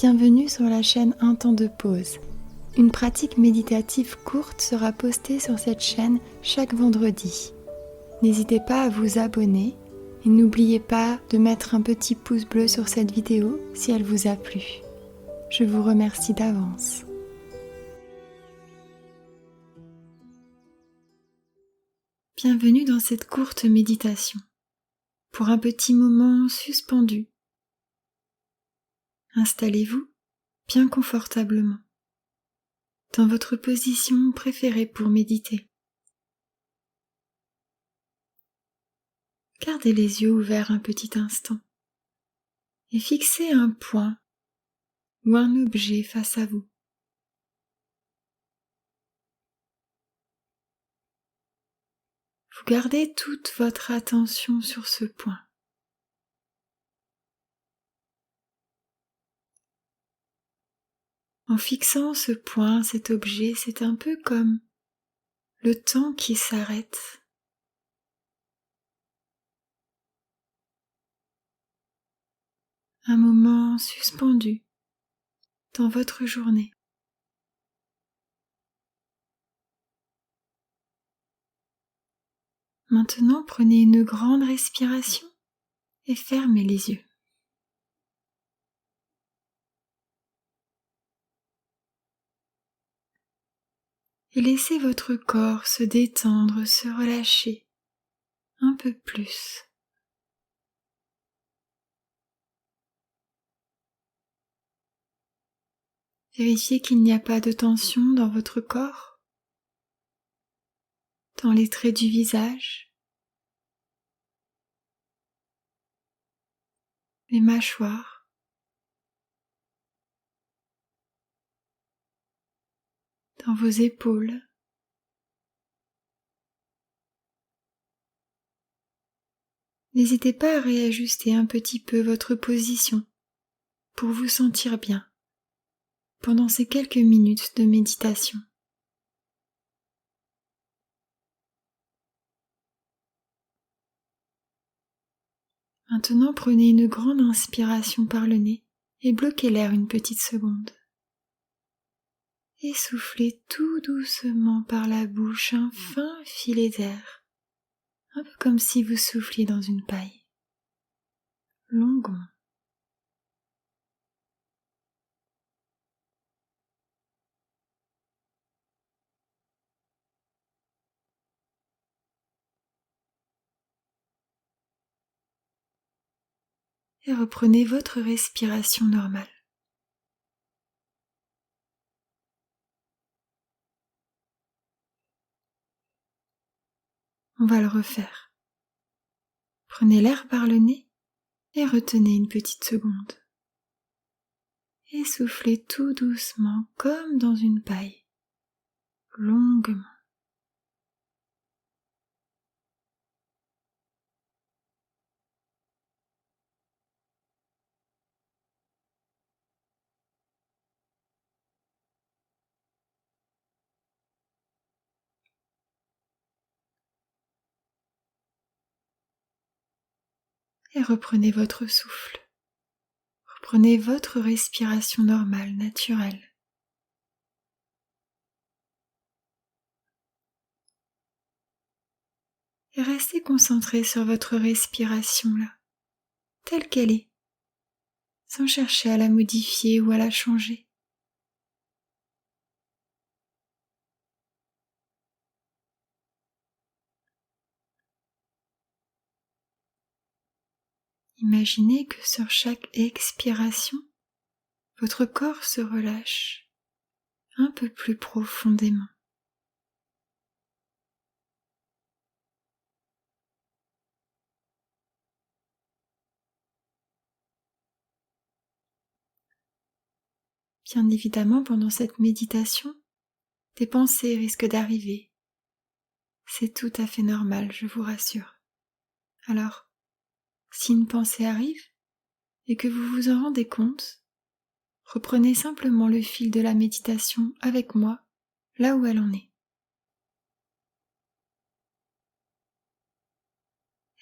Bienvenue sur la chaîne Un temps de pause. Une pratique méditative courte sera postée sur cette chaîne chaque vendredi. N'hésitez pas à vous abonner et n'oubliez pas de mettre un petit pouce bleu sur cette vidéo si elle vous a plu. Je vous remercie d'avance. Bienvenue dans cette courte méditation. Pour un petit moment suspendu, installez-vous bien confortablement dans votre position préférée pour méditer. Gardez les yeux ouverts un petit instant et fixez un point ou un objet face à vous. Vous gardez toute votre attention sur ce point. En fixant ce point, cet objet, c'est un peu comme le temps qui s'arrête. Un moment suspendu dans votre journée. Maintenant, prenez une grande respiration et fermez les yeux. Et laissez votre corps se détendre, se relâcher un peu plus. Vérifiez qu'il n'y a pas de tension dans votre corps, dans les traits du visage, les mâchoires, dans vos épaules. N'hésitez pas à réajuster un petit peu votre position pour vous sentir bien pendant ces quelques minutes de méditation. Maintenant, prenez une grande inspiration par le nez et bloquez l'air une petite seconde. Et soufflez tout doucement par la bouche un fin filet d'air, un peu comme si vous souffliez dans une paille, longuement. Et reprenez votre respiration normale. On va le refaire. Prenez l'air par le nez et retenez une petite seconde. Et soufflez tout doucement comme dans une paille, longuement. Et reprenez votre souffle. Reprenez votre respiration normale, naturelle. Et restez concentré sur votre respiration là, telle qu'elle est, sans chercher à la modifier ou à la changer. Imaginez que sur chaque expiration, votre corps se relâche un peu plus profondément. Bien évidemment, pendant cette méditation, des pensées risquent d'arriver. C'est tout à fait normal, je vous rassure. Alors, si une pensée arrive et que vous vous en rendez compte, reprenez simplement le fil de la méditation avec moi, là où elle en est.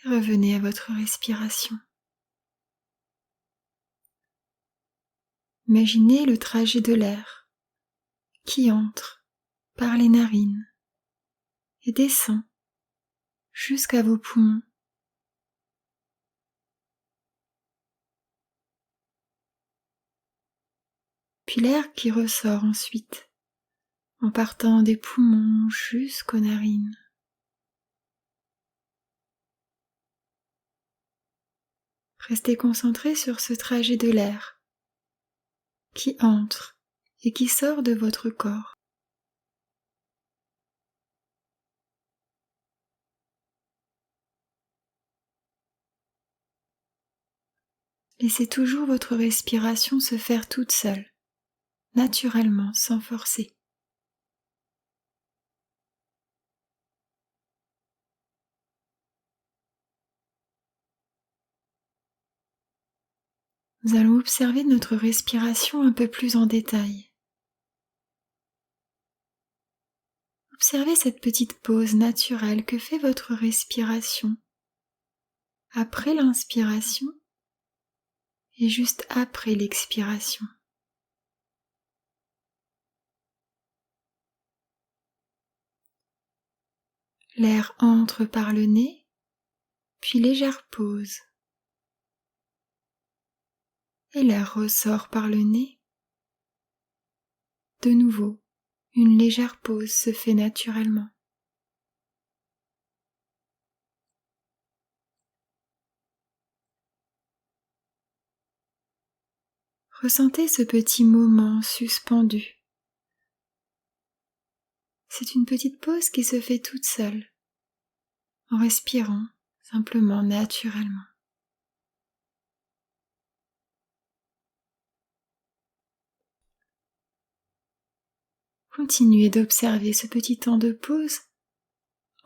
Et revenez à votre respiration. Imaginez le trajet de l'air qui entre par les narines et descend jusqu'à vos poumons. Puis l'air qui ressort ensuite en partant des poumons jusqu'aux narines. Restez concentré sur ce trajet de l'air qui entre et qui sort de votre corps. Laissez toujours votre respiration se faire toute seule, naturellement, sans forcer. Nous allons observer notre respiration un peu plus en détail. Observez cette petite pause naturelle que fait votre respiration après l'inspiration et juste après l'expiration. L'air entre par le nez, puis légère pause. Et l'air ressort par le nez. De nouveau, une légère pause se fait naturellement. Ressentez ce petit moment suspendu. C'est une petite pause qui se fait toute seule, en respirant simplement naturellement. Continuez d'observer ce petit temps de pause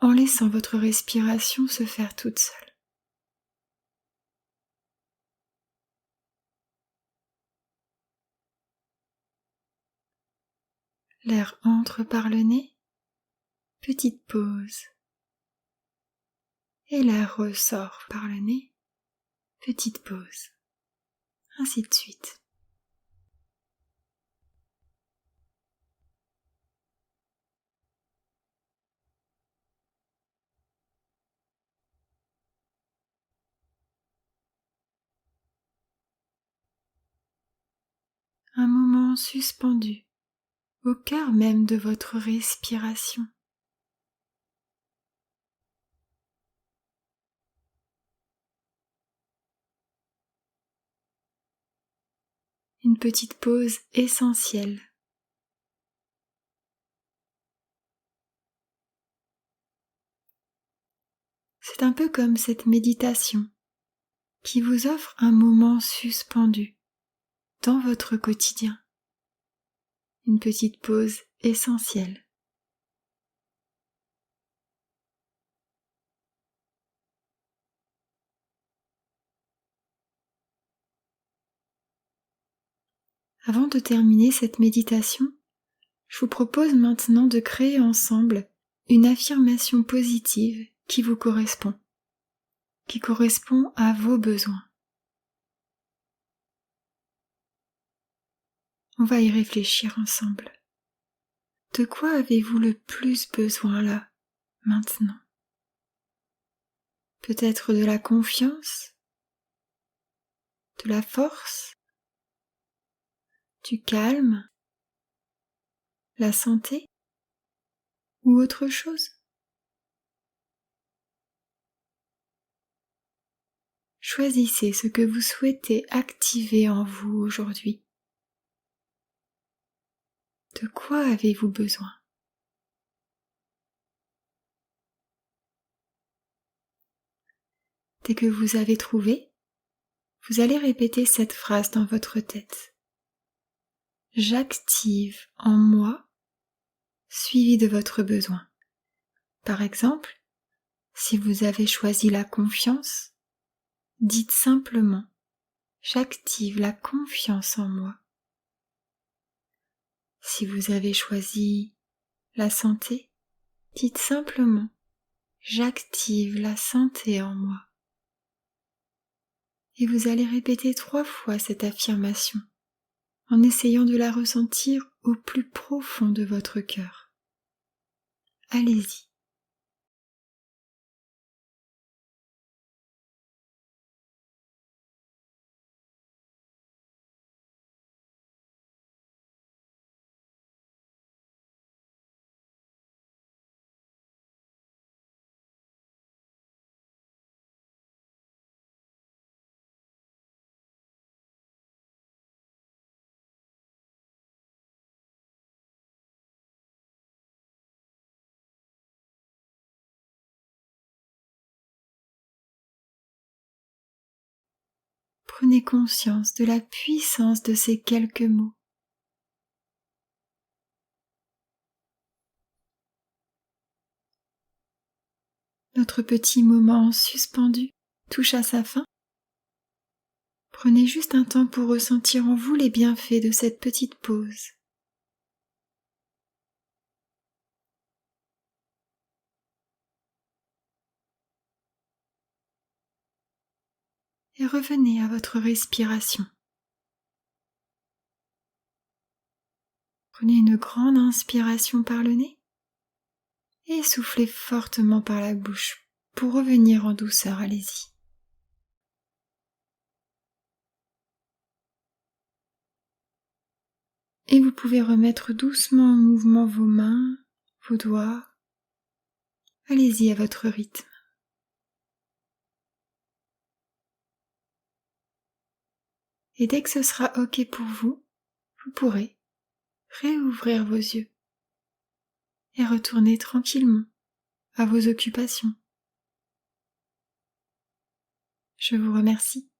en laissant votre respiration se faire toute seule. L'air entre par le nez, petite pause. Et l'air ressort par le nez, petite pause. Ainsi de suite. Un moment suspendu, au cœur même de votre respiration. Une petite pause essentielle. C'est un peu comme cette méditation qui vous offre un moment suspendu dans votre quotidien. Une petite pause essentielle. Avant de terminer cette méditation, je vous propose maintenant de créer ensemble une affirmation positive qui vous correspond, qui correspond à vos besoins. On va y réfléchir ensemble. De quoi avez-vous le plus besoin là, maintenant? Peut-être de la confiance, de la force, du calme, la santé ou autre chose? Choisissez ce que vous souhaitez activer en vous aujourd'hui. De quoi avez-vous besoin? Dès que vous avez trouvé, vous allez répéter cette phrase dans votre tête. J'active en moi, suivi de votre besoin. Par exemple, si vous avez choisi la confiance, dites simplement « J'active la confiance en moi ». Si vous avez choisi la santé, dites simplement « J'active la santé en moi ». Et vous allez répéter 3 fois cette affirmation en essayant de la ressentir au plus profond de votre cœur. Allez-y. Prenez conscience de la puissance de ces quelques mots. Notre petit moment suspendu touche à sa fin. Prenez juste un temps pour ressentir en vous les bienfaits de cette petite pause. Et revenez à votre respiration. Prenez une grande inspiration par le nez et soufflez fortement par la bouche pour revenir en douceur, allez-y. Et vous pouvez remettre doucement en mouvement vos mains, vos doigts. Allez-y à votre rythme. Et dès que ce sera OK pour vous, vous pourrez réouvrir vos yeux et retourner tranquillement à vos occupations. Je vous remercie.